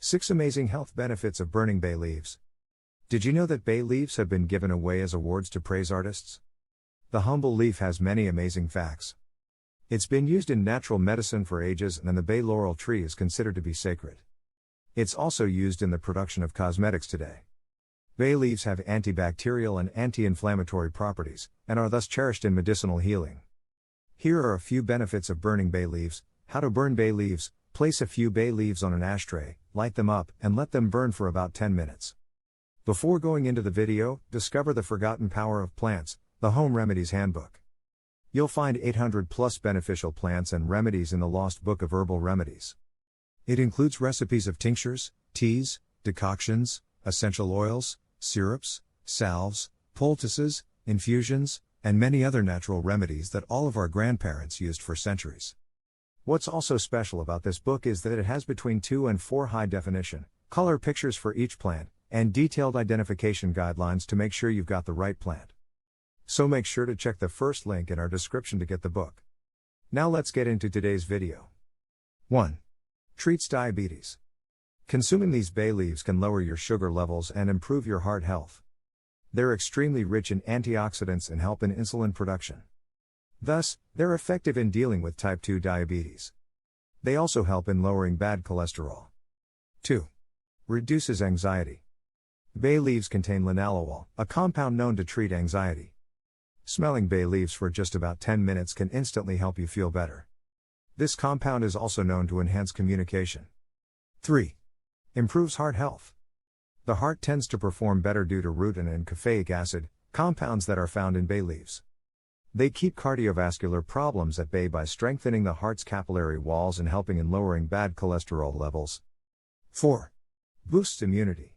6 Amazing Health Benefits of Burning Bay Leaves. Did you know that bay leaves have been given away as awards to praise artists? The humble leaf has many amazing facts. It's been used in natural medicine for ages, and the bay laurel tree is considered to be sacred. It's also used in the production of cosmetics today. Bay leaves have antibacterial and anti-inflammatory properties, and are thus cherished in medicinal healing. Here are a few benefits of burning bay leaves. How to burn bay leaves. Place a few bay leaves on an ashtray, light them up, and let them burn for about 10 minutes. Before going into the video, discover the forgotten power of plants, the Home Remedies Handbook. You'll find 800 plus beneficial plants and remedies in the lost book of Herbal Remedies. It includes recipes of tinctures, teas, decoctions, essential oils, syrups, salves, poultices, infusions, and many other natural remedies that all of our grandparents used for centuries. What's also special about this book is that it has between 2 and 4 high-definition, color pictures for each plant, and detailed identification guidelines to make sure you've got the right plant. So make sure to check the first link in our description to get the book. Now let's get into today's video. 1. Treats diabetes. Consuming these bay leaves can lower your sugar levels and improve your heart health. They're extremely rich in antioxidants and help in insulin production. Thus, they're effective in dealing with type 2 diabetes. They also help in lowering bad cholesterol. 2. Reduces anxiety. Bay leaves contain linalool, a compound known to treat anxiety. Smelling bay leaves for just about 10 minutes can instantly help you feel better. This compound is also known to enhance communication. 3. Improves heart health. The heart tends to perform better due to rutin and caffeic acid, compounds that are found in bay leaves. They keep cardiovascular problems at bay by strengthening the heart's capillary walls and helping in lowering bad cholesterol levels. 4. Boosts immunity.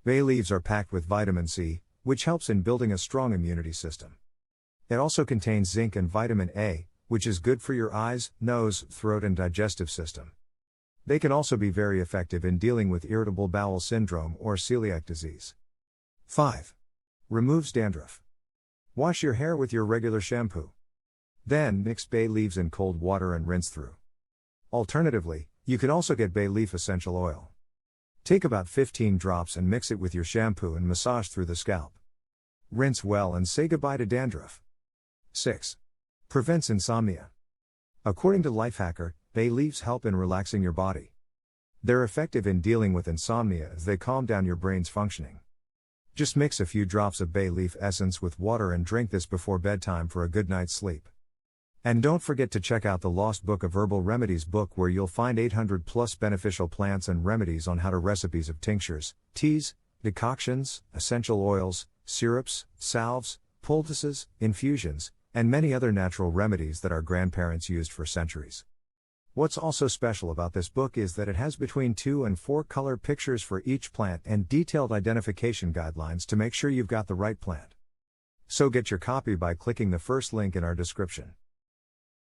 Bay leaves are packed with vitamin C, which helps in building a strong immunity system. It also contains zinc and vitamin A, which is good for your eyes, nose, throat, and digestive system. They can also be very effective in dealing with irritable bowel syndrome or celiac disease. 5. Removes dandruff. Wash your hair with your regular shampoo. Then mix bay leaves in cold water and rinse through. Alternatively, you can also get bay leaf essential oil. Take about 15 drops and mix it with your shampoo and massage through the scalp. Rinse well and say goodbye to dandruff. 6. Prevents insomnia. According to Lifehacker, bay leaves help in relaxing your body. They're effective in dealing with insomnia as they calm down your brain's functioning. Just mix a few drops of bay leaf essence with water and drink this before bedtime for a good night's sleep. And don't forget to check out the Lost Book of Herbal Remedies book, where you'll find 800 plus beneficial plants and remedies on how to recipes of tinctures, teas, decoctions, essential oils, syrups, salves, poultices, infusions, and many other natural remedies that our grandparents used for centuries. What's also special about this book is that it has between 2 and 4 color pictures for each plant and detailed identification guidelines to make sure you've got the right plant. So get your copy by clicking the first link in our description.